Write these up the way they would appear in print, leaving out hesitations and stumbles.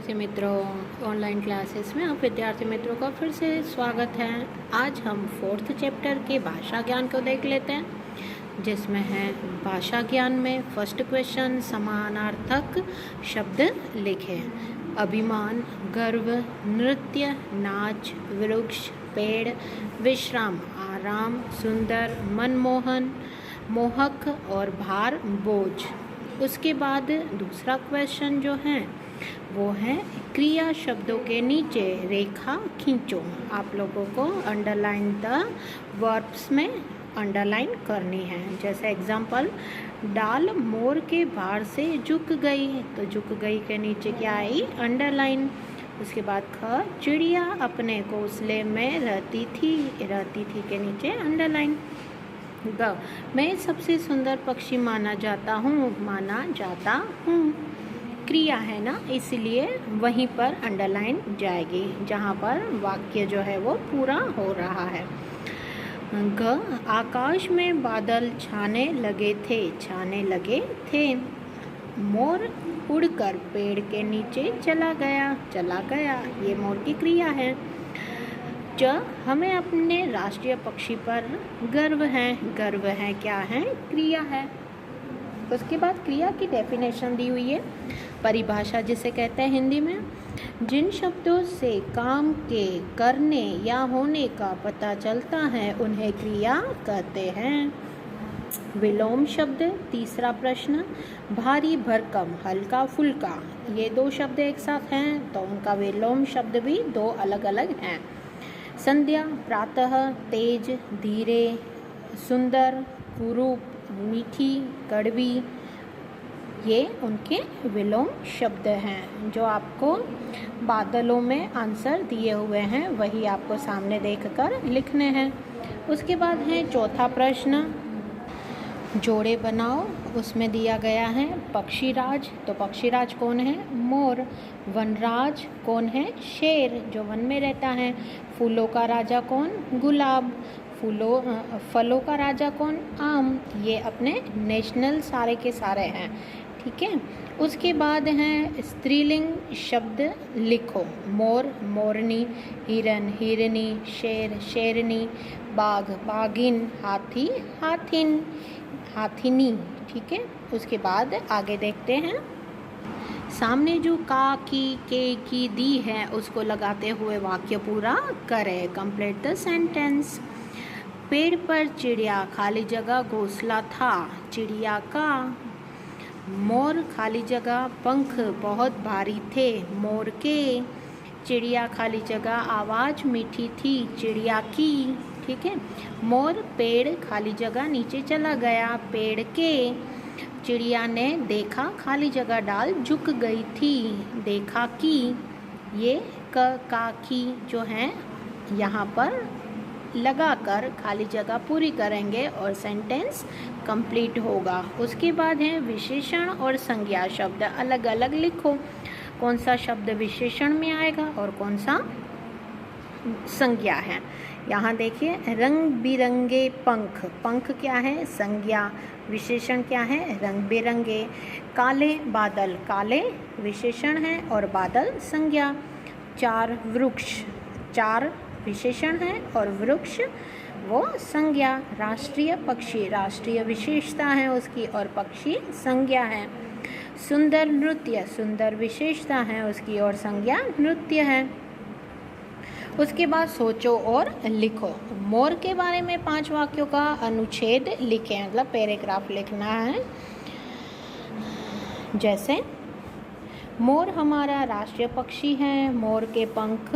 विद्यार्थी मित्रों, online classes में आप विद्यार्थी मित्रों का फिर से स्वागत है। आज हम 4th चैप्टर के भाषा ज्ञान को देख लेते हैं, जिसमें है भाषा ज्ञान में फर्स्ट क्वेश्चन समानार्थक शब्द लिखे। अभिमान, गर्व, नृत्य, नाच, वृक्ष, पेड़, विश्राम, आराम, सुंदर, मनमोहन, मोहक और भार, बोझ। उसके बाद दूसरा क्वेश्चन जो है वो है क्रिया शब्दों के नीचे रेखा खींचो। आप लोगों को अंडरलाइन द वर्ब्स में अंडरलाइन करनी है। जैसे एग्जांपल, डाल मोर के भार से झुक गई, तो झुक गई के नीचे क्या आई? अंडरलाइन। उसके बाद ख, चिड़िया अपने घोंसले में रहती थी के नीचे अंडरलाइन। ग, मैं सबसे सुंदर पक्षी माना जाता हूँ। क्रिया है ना, इसलिए वहीं पर अंडरलाइन जाएगी जहाँ पर वाक्य जो है वो पूरा हो रहा है। ग, आकाश में बादल छाने लगे थे। मोर उड़कर पेड़ के नीचे चला गया, ये मोर की क्रिया है। च, हमें अपने राष्ट्रीय पक्षी पर गर्व है क्या है? क्रिया है। उसके बाद क्रिया की डेफिनेशन दी हुई है, परिभाषा जिसे कहते हैं हिंदी में, जिन शब्दों से काम के करने या होने का पता चलता है उन्हें क्रिया कहते हैं। विलोम शब्द, तीसरा प्रश्न, भारी भरकम, हल्का फुल्का, ये दो शब्द एक साथ हैं तो उनका विलोम शब्द भी दो अलग अलग हैं। संध्या, प्रातः, तेज, धीरे, सुंदर, कुरूप, मीठी, कड़वी, ये उनके विलोम शब्द हैं। जो आपको बादलों में आंसर दिए हुए हैं वही आपको सामने देखकर लिखने हैं। उसके बाद है चौथा प्रश्न, जोड़े बनाओ। उसमें दिया गया है पक्षीराज, तो पक्षीराज कौन है? मोर। वनराज कौन है? शेर, जो वन में रहता है। फूलों का राजा कौन? गुलाब। फलों का राजा कौन? आम। ये अपने नेशनल सारे के सारे हैं, ठीक है। उसके बाद हैं स्त्रीलिंग शब्द लिखो। मोर, मोरनी, हिरन, हिरनी, शेर, शेरनी, बाघ, बाघिन, हाथी, हाथिन, हाथिनी, ठीक है। उसके बाद आगे देखते हैं, सामने जो का, की, के, की दी है उसको लगाते हुए वाक्य पूरा करें। Complete the sentence. पेड़ पर चिड़िया, खाली जगह घोंसला था चिड़िया का। मोर, खाली जगह, पंख बहुत भारी थे मोर के। चिड़िया, खाली जगह, आवाज़ मीठी थी चिड़िया की, ठीक है। मोर, पेड़, खाली जगह, नीचे चला गया पेड़ के। चिड़िया ने देखा, खाली जगह, डाल झुक गई थी देखा की। ये का, की जो है यहाँ पर लगाकर खाली जगह पूरी करेंगे और सेंटेंस कंप्लीट होगा। उसके बाद है विशेषण और संज्ञा शब्द अलग अलग लिखो। कौन सा शब्द विशेषण में आएगा और कौन सा संज्ञा है। यहाँ देखिए, रंग बिरंगे पंख, पंख क्या है? संज्ञा। विशेषण क्या है? रंग बिरंगे। काले बादल, काले विशेषण है और बादल संज्ञा। चार वृक्ष, चार विशेषण है और वृक्ष वो संज्ञा। राष्ट्रीय पक्षी, राष्ट्रीय विशेषता है उसकी और पक्षी संज्ञा है। सुंदर नृत्य, सुंदर विशेषता है उसकी और संज्ञा नृत्य है। उसके बाद सोचो और लिखो। मोर के बारे में 5 वाक्यों का अनुच्छेद लिखें, मतलब पैराग्राफ लिखना है। जैसे, मोर हमारा राष्ट्रीय पक्षी है, मोर के पंख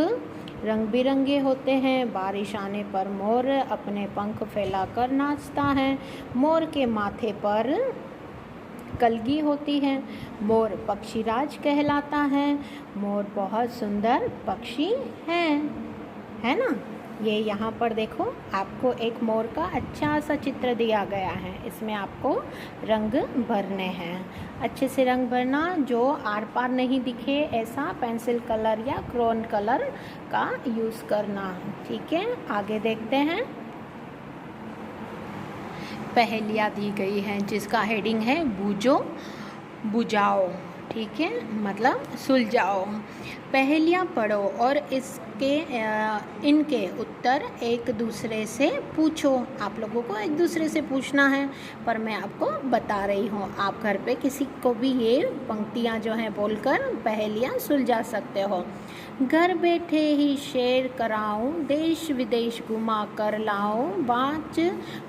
रंग बिरंगे होते हैं, बारिश आने पर मोर अपने पंख फैलाकर नाचता है, मोर के माथे पर कलगी होती है, मोर पक्षीराज कहलाता है, मोर बहुत सुंदर पक्षी है ना। ये यहाँ पर देखो, आपको एक मोर का अच्छा सा चित्र दिया गया है, इसमें आपको रंग भरने हैं। अच्छे से रंग भरना, जो आर पार नहीं दिखे ऐसा पेंसिल कलर या क्रेयॉन कलर का यूज़ करना, ठीक है। आगे देखते हैं, पहेलियाँ दी गई हैं जिसका हेडिंग है बूझो बुझाओ। ठीक है, मतलब सुलझाओ। पहेलियाँ पढ़ो और इनके उत्तर एक दूसरे से पूछो। आप लोगों को एक दूसरे से पूछना है, पर मैं आपको बता रही हूँ। आप घर पे किसी को भी ये पंक्तियाँ जो हैं बोलकर पहेलियाँ सुलझा सकते हो। घर बैठे ही शेर कराऊं, देश विदेश घुमा कर लाऊं, बाँच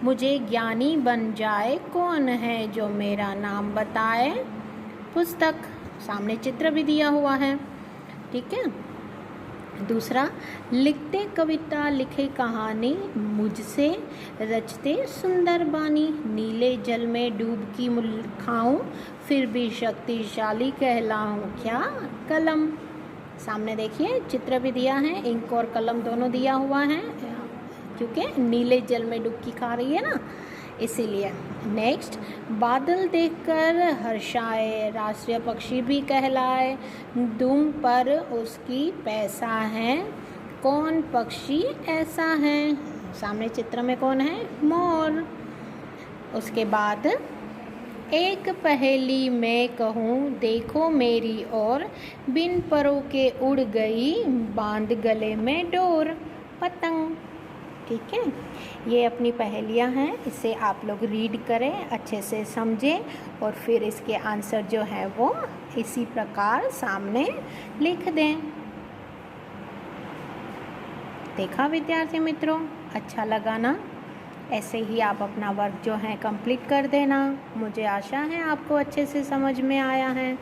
मुझे ज्ञानी बन जाए, कौन है जो मेरा नाम बताए। पुस्तक, सामने चित्र भी दिया हुआ है, ठीक है। दूसरा, लिखते कविता लिखे कहानी, मुझसे रचते सुंदर बानी, नीले जल में डूबकी खाऊं, फिर भी शक्तिशाली कहलाऊं, क्या कलम। सामने देखिए चित्र भी दिया है, इंक और कलम दोनों दिया हुआ है, क्योंकि नीले जल में डुबकी खा रही है ना, इसीलिए। नेक्स्ट, बादल देखकर हर्षाए, राष्ट्रीय पक्षी भी कहलाए, दुम पर उसकी पैसा है, कौन पक्षी ऐसा है। सामने चित्र में कौन है, मोर। उसके बाद, एक पहेली मैं कहूँ देखो मेरी ओर, बिन परों के उड़ गई, बांध गले में डोर, पतंग। ठीक है, ये अपनी पहेलियाँ हैं, इसे आप लोग रीड करें, अच्छे से समझें और फिर इसके आंसर जो है वो इसी प्रकार सामने लिख दें। देखा विद्यार्थी मित्रों, अच्छा लगा ना। ऐसे ही आप अपना वर्क जो है कंप्लीट कर देना। मुझे आशा है आपको अच्छे से समझ में आया है।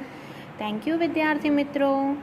थैंक यू विद्यार्थी मित्रों।